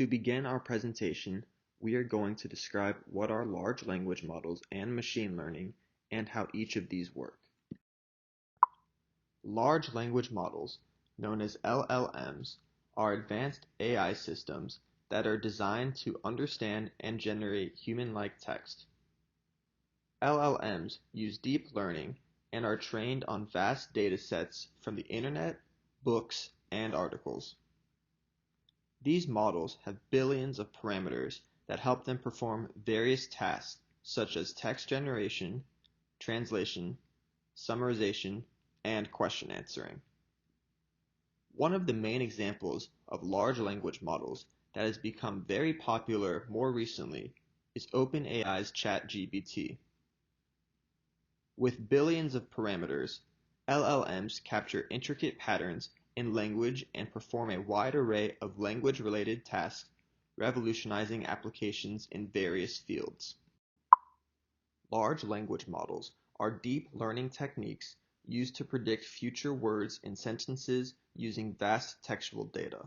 To begin our presentation, we are going to describe what are large language models and machine learning and how each of these work. Large language models, known as LLMs, are advanced AI systems that are designed to understand and generate human-like text. LLMs use deep learning and are trained on vast data sets from the internet, books, and articles. These models have billions of parameters that help them perform various tasks such as text generation, translation, summarization, and question answering. One of the main examples of large language models that has become very popular more recently is OpenAI's ChatGPT. With billions of parameters, LLMs capture intricate patterns in language and perform a wide array of language-related tasks, revolutionizing applications in various fields. Large language models are deep learning techniques used to predict future words and sentences using vast textual data.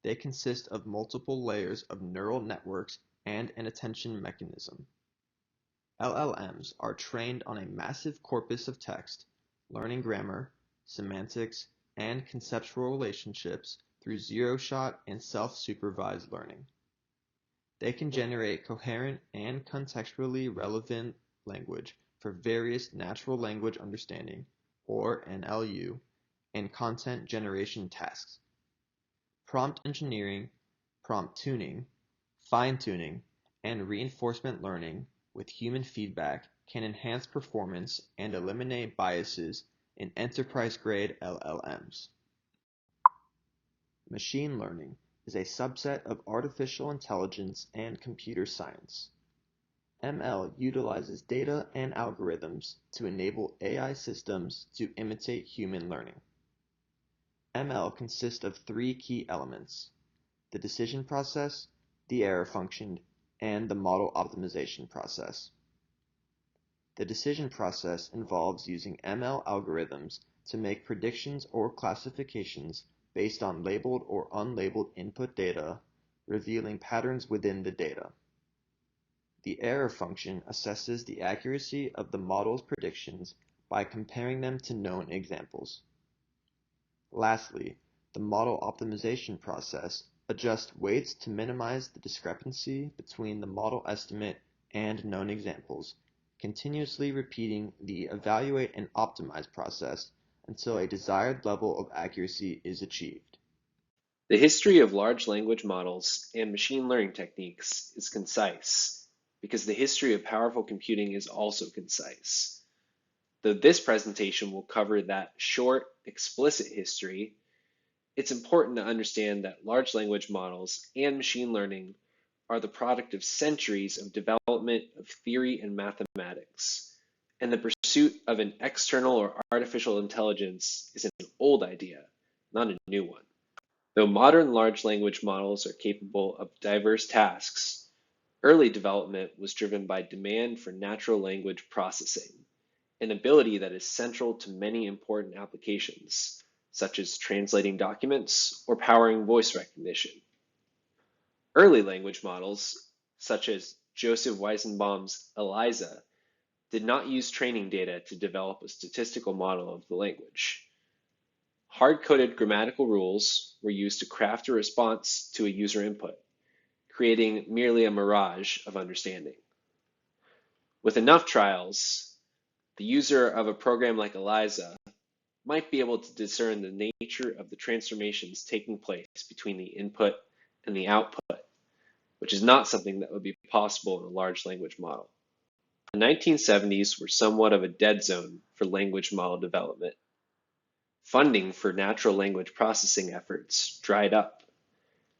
They consist of multiple layers of neural networks and an attention mechanism. LLMs are trained on a massive corpus of text, learning grammar, semantics, and conceptual relationships through zero-shot and self-supervised learning. They can generate coherent and contextually relevant language for various natural language understanding, or NLU, and content generation tasks. Prompt engineering, prompt tuning, fine-tuning, and reinforcement learning with human feedback can enhance performance and eliminate biases in enterprise-grade LLMs. Machine learning is a subset of artificial intelligence and computer science. ML utilizes data and algorithms to enable AI systems to imitate human learning. ML consists of three key elements: the decision process, the error function, and the model optimization process. The decision process involves using ML algorithms to make predictions or classifications based on labeled or unlabeled input data, revealing patterns within the data. The error function assesses the accuracy of the model's predictions by comparing them to known examples. Lastly, the model optimization process adjusts weights to minimize the discrepancy between the model estimate and known examples, continuously repeating the evaluate and optimize process until a desired level of accuracy is achieved. The history of large language models and machine learning techniques is concise because the history of powerful computing is also concise. Though this presentation will cover that short, explicit history, it's important to understand that large language models and machine learning are the product of centuries of development of theory and mathematics, and the pursuit of an external or artificial intelligence is an old idea, not a new one. Though modern large language models are capable of diverse tasks, early development was driven by demand for natural language processing, an ability that is central to many important applications, such as translating documents or powering voice recognition. Early language models, such as Joseph Weizenbaum's ELIZA, did not use training data to develop a statistical model of the language. Hard-coded grammatical rules were used to craft a response to a user input, creating merely a mirage of understanding. With enough trials, the user of a program like ELIZA might be able to discern the nature of the transformations taking place between the input and the output, which is not something that would be possible in a large language model. The 1970s were somewhat of a dead zone for language model development. Funding for natural language processing efforts dried up.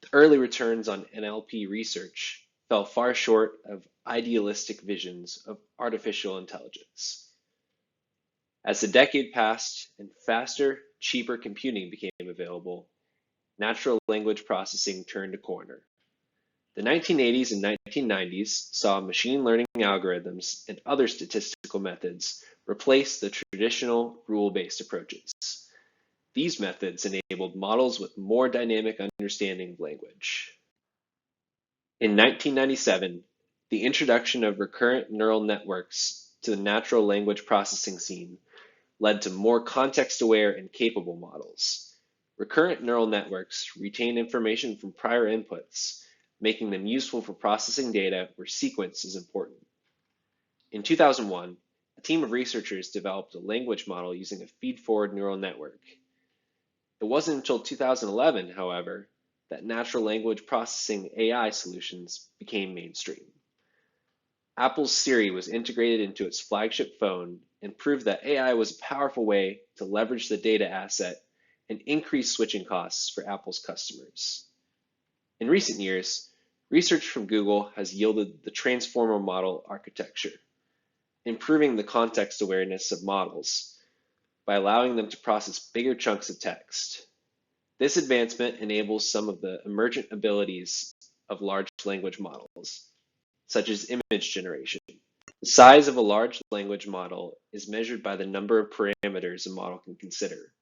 The early returns on NLP research fell far short of idealistic visions of artificial intelligence. As the decade passed and faster, cheaper computing became available, natural language processing turned a corner. The 1980s and 1990s saw machine learning algorithms and other statistical methods replace the traditional rule-based approaches. These methods enabled models with more dynamic understanding of language. In 1997, the introduction of recurrent neural networks to the natural language processing scene led to more context-aware and capable models. Recurrent neural networks retain information from prior inputs, making them useful for processing data where sequence is important. In 2001, a team of researchers developed a language model using a feed-forward neural network. It wasn't until 2011, however, that natural language processing AI solutions became mainstream. Apple's Siri was integrated into its flagship phone and proved that AI was a powerful way to leverage the data asset and increase switching costs for Apple's customers. In recent years, research from Google has yielded the transformer model architecture, improving the context awareness of models by allowing them to process bigger chunks of text. This advancement enables some of the emergent abilities of large language models, such as image generation. The size of a large language model is measured by the number of parameters a model can consider.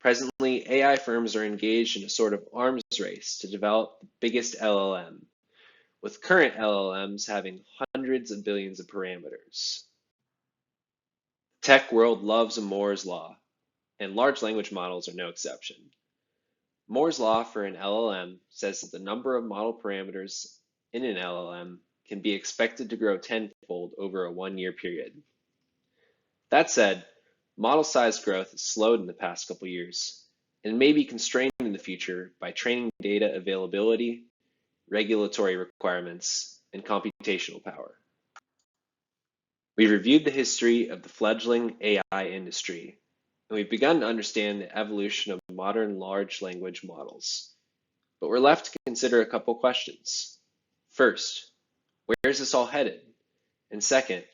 Presently, AI firms are engaged in a sort of arms race to develop the biggest LLM, with current LLMs having hundreds of billions of parameters. The tech world loves a Moore's law, and large language models are no exception. Moore's law for an LLM says that the number of model parameters in an LLM can be expected to grow tenfold over a one-year period. That said, model size growth has slowed in the past couple years and may be constrained in the future by training data availability, regulatory requirements, and computational power. We've reviewed the history of the fledgling AI industry, and we've begun to understand the evolution of modern large language models. But we're left to consider a couple questions. First, where is this all headed? And second,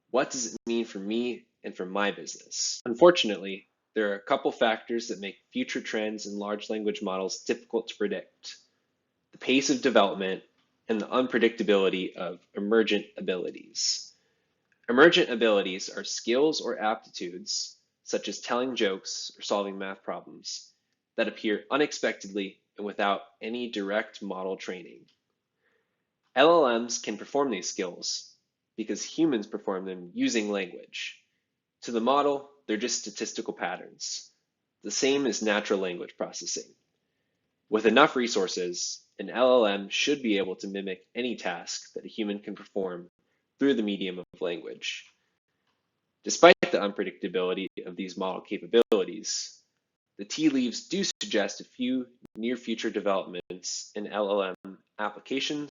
what does it mean for me and for my business? Unfortunately, there are a couple factors that make future trends in large language models difficult to predict: the pace of development and the unpredictability of emergent abilities. Emergent abilities are skills or aptitudes, such as telling jokes or solving math problems, that appear unexpectedly and without any direct model training. LLMs can perform these skills because humans perform them using language. To the model, they're just statistical patterns, the same as natural language processing. With enough resources, an LLM should be able to mimic any task that a human can perform through the medium of language. Despite the unpredictability of these model capabilities, the tea leaves do suggest a few near-future developments in LLM applications,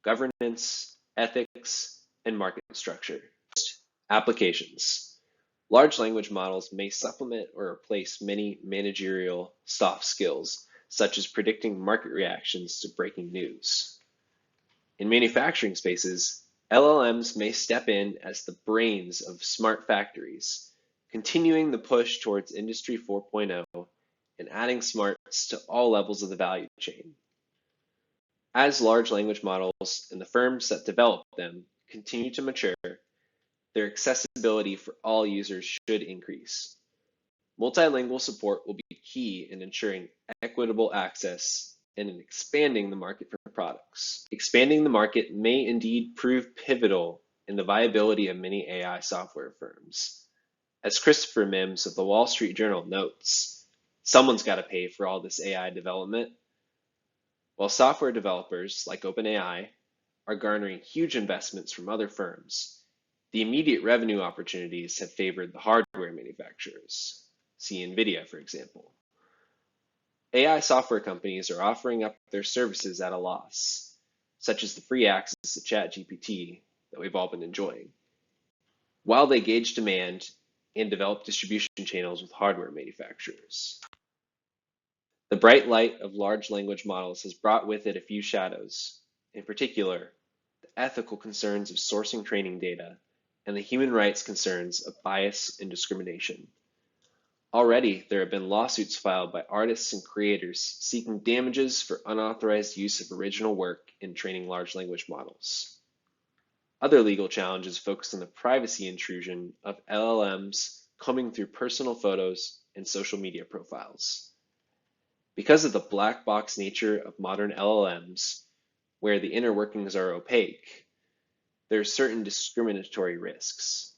governance, ethics, and market structure. Applications. Large language models may supplement or replace many managerial soft skills, such as predicting market reactions to breaking news. In manufacturing spaces, LLMs may step in as the brains of smart factories, continuing the push towards Industry 4.0 and adding smarts to all levels of the value chain. As large language models and the firms that develop them continue to mature, their accessibility for all users should increase. Multilingual support will be key in ensuring equitable access and in expanding the market for products. Expanding the market may indeed prove pivotal in the viability of many AI software firms. As Christopher Mims of the Wall Street Journal notes, someone's got to pay for all this AI development. While software developers like OpenAI are garnering huge investments from other firms, the immediate revenue opportunities have favored the hardware manufacturers. See NVIDIA, for example. AI software companies are offering up their services at a loss, such as the free access to ChatGPT that we've all been enjoying, while they gauge demand and develop distribution channels with hardware manufacturers. The bright light of large language models has brought with it a few shadows, in particular, the ethical concerns of sourcing training data and the human rights concerns of bias and discrimination. Already, there have been lawsuits filed by artists and creators seeking damages for unauthorized use of original work in training large language models. Other legal challenges focus on the privacy intrusion of LLMs combing through personal photos and social media profiles. Because of the black box nature of modern LLMs, where the inner workings are opaque, there are certain discriminatory risks.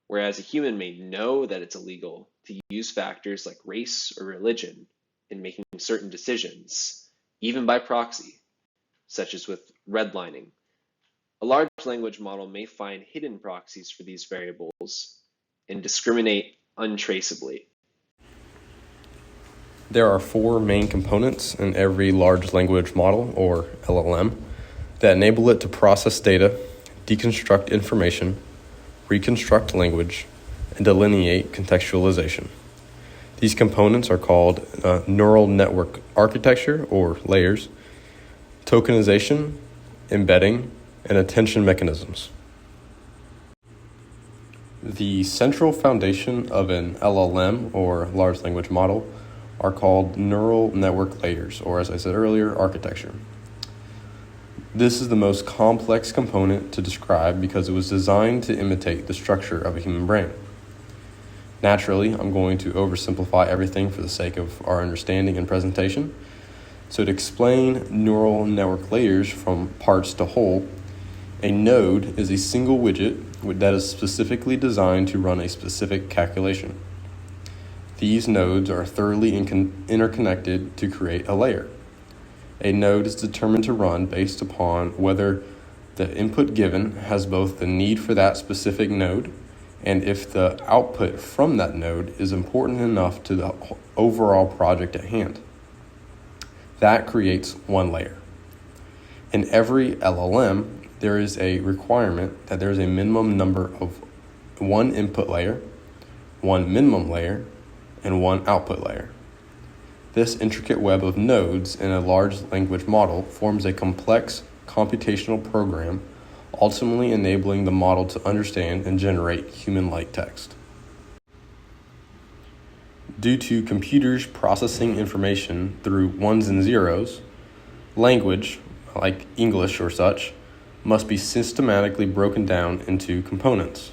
Whereas a human may know that it's illegal to use factors like race or religion in making certain decisions, even by proxy, such as with redlining, a large language model may find hidden proxies for these variables and discriminate untraceably. There are four main components in every large language model, or LLM, that enable it to process data, deconstruct information, reconstruct language, and delineate contextualization. These components are called neural network architecture, or layers, tokenization, embedding, and attention mechanisms. The central foundation of an LLM, or large language model, are called neural network layers, or as I said earlier, architecture. This is the most complex component to describe because it was designed to imitate the structure of a human brain. Naturally, I'm going to oversimplify everything for the sake of our understanding and presentation. So to explain neural network layers from parts to whole, a node is a single widget that is specifically designed to run a specific calculation. These nodes are thoroughly interconnected to create a layer. A node is determined to run based upon whether the input given has both the need for that specific node and if the output from that node is important enough to the overall project at hand. That creates one layer. In every LLM, there is a requirement that there is a minimum number of one input layer, one minimum layer, and one output layer. This intricate web of nodes in a large language model forms a complex computational program, ultimately enabling the model to understand and generate human-like text. Due to computers processing information through ones and zeros, language, like English or such, must be systematically broken down into components.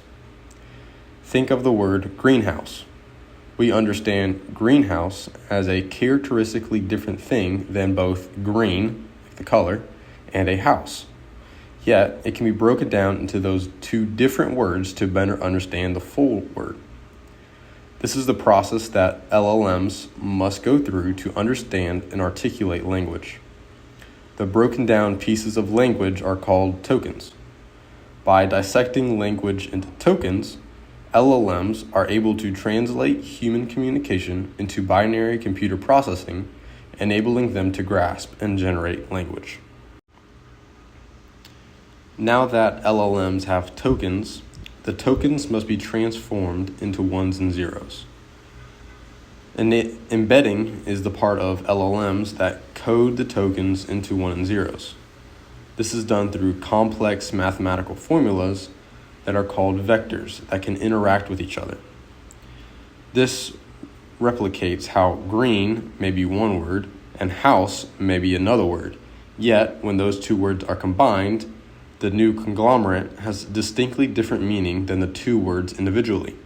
Think of the word greenhouse. We understand greenhouse as a characteristically different thing than both green, like the color, and a house. Yet, it can be broken down into those two different words to better understand the full word. This is the process that LLMs must go through to understand and articulate language. The broken down pieces of language are called tokens. By dissecting language into tokens, LLMs are able to translate human communication into binary computer processing, enabling them to grasp and generate language. Now that LLMs have tokens, the tokens must be transformed into ones and zeros. Embedding is the part of LLMs that code the tokens into ones and zeros. This is done through complex mathematical formulas that are called vectors that can interact with each other. This replicates how green may be one word and house may be another word, yet when those two words are combined, the new conglomerate has distinctly different meaning than the two words individually.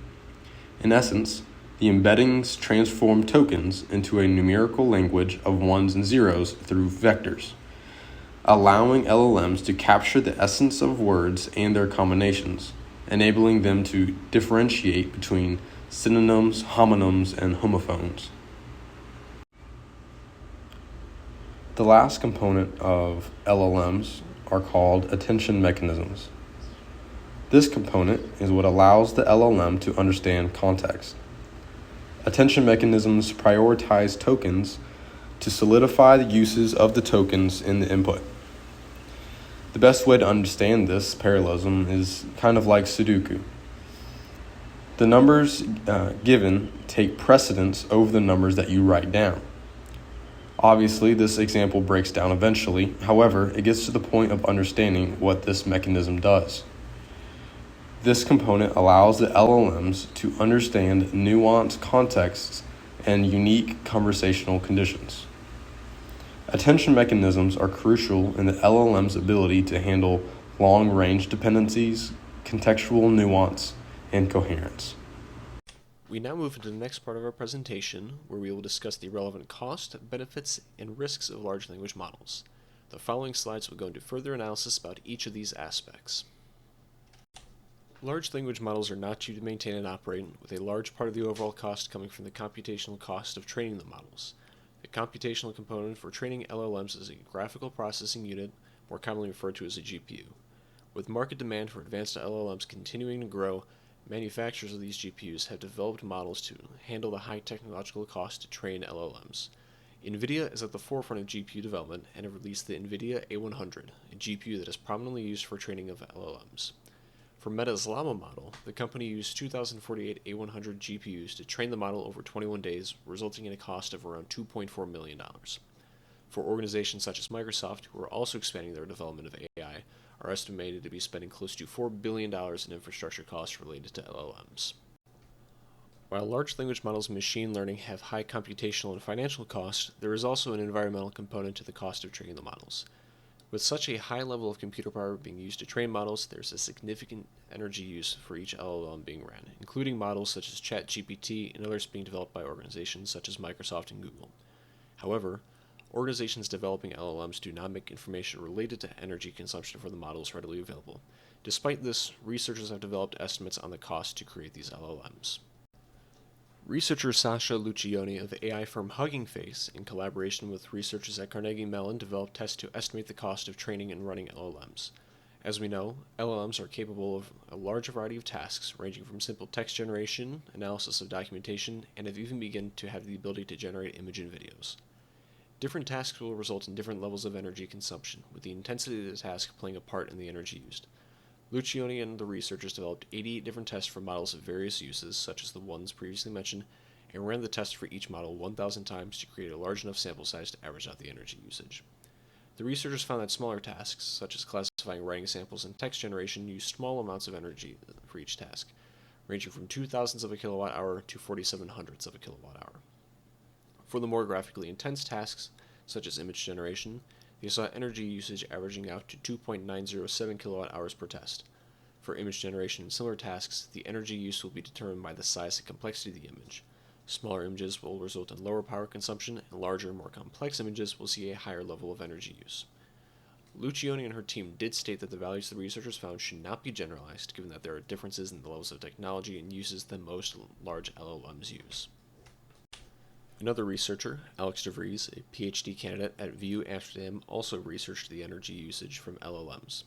In essence, the embeddings transform tokens into a numerical language of ones and zeros through vectors, allowing LLMs to capture the essence of words and their combinations, enabling them to differentiate between synonyms, homonyms, and homophones. The last component of LLMs are called attention mechanisms. This component is what allows the LLM to understand context. Attention mechanisms prioritize tokens to solidify the uses of the tokens in the input. The best way to understand this parallelism is kind of like Sudoku. The numbers given take precedence over the numbers that you write down. Obviously, this example breaks down eventually. However, it gets to the point of understanding what this mechanism does. This component allows the LLMs to understand nuanced contexts and unique conversational conditions. Attention mechanisms are crucial in the LLM's ability to handle long-range dependencies, contextual nuance, and coherence. We now move into the next part of our presentation, where we will discuss the relevant cost, benefits, and risks of large language models. The following slides will go into further analysis about each of these aspects. Large language models are not cheap to maintain and operate, with a large part of the overall cost coming from the computational cost of training the models. The computational component for training LLMs is a graphical processing unit, more commonly referred to as a GPU. With market demand for advanced LLMs continuing to grow, manufacturers of these GPUs have developed models to handle the high technological cost to train LLMs. NVIDIA is at the forefront of GPU development and have released the NVIDIA A100, a GPU that is prominently used for training of LLMs. For Meta's Llama model, the company used 2048 A100 GPUs to train the model over 21 days, resulting in a cost of around $2.4 million. For organizations such as Microsoft, who are also expanding their development of AI, are estimated to be spending close to $4 billion in infrastructure costs related to LLMs. While large language models and machine learning have high computational and financial costs, there is also an environmental component to the cost of training the models. With such a high level of computer power being used to train models, there's a significant energy use for each LLM being ran, including models such as ChatGPT and others being developed by organizations such as Microsoft and Google. However, organizations developing LLMs do not make information related to energy consumption for the models readily available. Despite this, researchers have developed estimates on the cost to create these LLMs. Researcher Sasha Lucioni of AI firm Hugging Face, in collaboration with researchers at Carnegie Mellon, developed tests to estimate the cost of training and running LLMs. As we know, LLMs are capable of a large variety of tasks, ranging from simple text generation, analysis of documentation, and have even begun to have the ability to generate image and videos. Different tasks will result in different levels of energy consumption, with the intensity of the task playing a part in the energy used. Lucioni and the researchers developed 88 different tests for models of various uses, such as the ones previously mentioned, and ran the test for each model 1,000 times to create a large enough sample size to average out the energy usage. The researchers found that smaller tasks, such as classifying writing samples and text generation, used small amounts of energy for each task, ranging from 0.002 of a kilowatt hour to 0.47 of a kilowatt hour. For the more graphically intense tasks, such as image generation, they saw energy usage averaging out to 2.907 kilowatt hours per test. For image generation and similar tasks, the energy use will be determined by the size and complexity of the image. Smaller images will result in lower power consumption, and larger, more complex images will see a higher level of energy use. Lucioni and her team did state that the values the researchers found should not be generalized, given that there are differences in the levels of technology and uses that most large LLMs use. Another researcher, Alex de Vries, a PhD candidate at VU Amsterdam, also researched the energy usage from LLMs.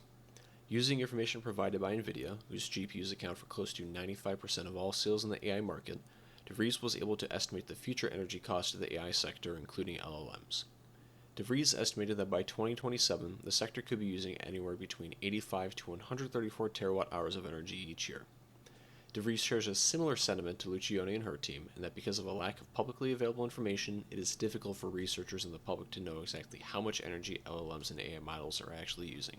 Using information provided by NVIDIA, whose GPUs account for close to 95% of all sales in the AI market, de Vries was able to estimate the future energy cost of the AI sector, including LLMs. De Vries estimated that by 2027, the sector could be using anywhere between 85 to 134 terawatt hours of energy each year. De Vries shares a similar sentiment to Lucioni and her team, and that because of a lack of publicly available information, it is difficult for researchers and the public to know exactly how much energy LLMs and AI models are actually using.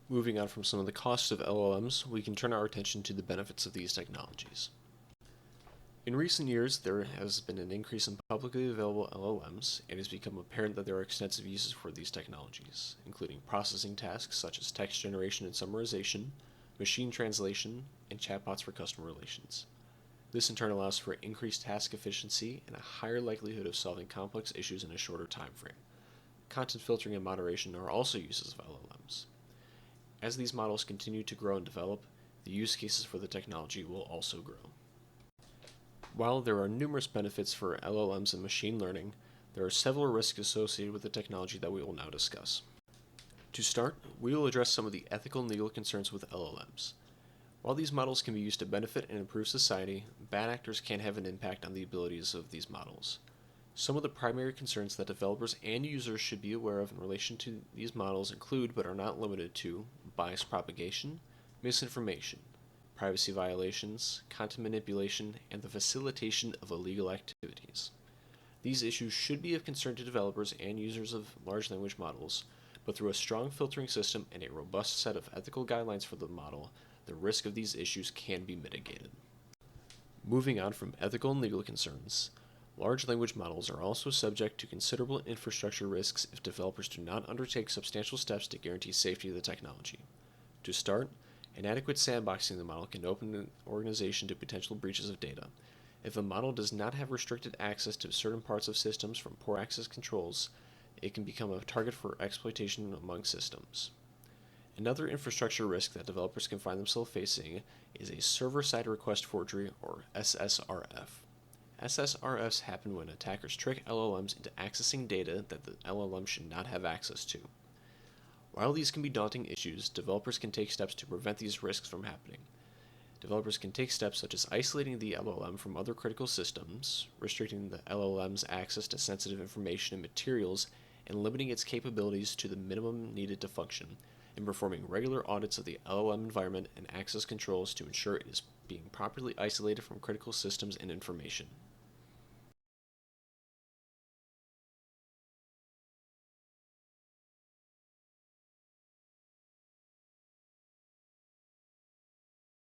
Moving on from some of the costs of LLMs, we can turn our attention to the benefits of these technologies. In recent years, there has been an increase in publicly available LLMs, and it has become apparent that there are extensive uses for these technologies, including processing tasks such as text generation and summarization, machine translation, and chatbots for customer relations. This in turn allows for increased task efficiency and a higher likelihood of solving complex issues in a shorter time frame. Content filtering and moderation are also uses of LLMs. As these models continue to grow and develop, the use cases for the technology will also grow. While there are numerous benefits for LLMs and machine learning, there are several risks associated with the technology that we will now discuss. To start, we will address some of the ethical and legal concerns with LLMs. While these models can be used to benefit and improve society, bad actors can have an impact on the abilities of these models. Some of the primary concerns that developers and users should be aware of in relation to these models include, but are not limited to, bias propagation, misinformation, privacy violations, content manipulation, and the facilitation of illegal activities. These issues should be of concern to developers and users of large language models, but through a strong filtering system and a robust set of ethical guidelines for the model, the risk of these issues can be mitigated. Moving on from ethical and legal concerns, large language models are also subject to considerable infrastructure risks if developers do not undertake substantial steps to guarantee safety of the technology. To start, inadequate sandboxing of the model can open an organization to potential breaches of data. If a model does not have restricted access to certain parts of systems from poor access controls, it can become a target for exploitation among systems. Another infrastructure risk that developers can find themselves facing is a server-side request forgery, or SSRF. SSRFs happen when attackers trick LLMs into accessing data that the LLM should not have access to. While these can be daunting issues, developers can take steps to prevent these risks from happening. Developers can take steps such as isolating the LLM from other critical systems, restricting the LLM's access to sensitive information and materials, and limiting its capabilities to the minimum needed to function, and performing regular audits of the LLM environment and access controls to ensure it is being properly isolated from critical systems and information.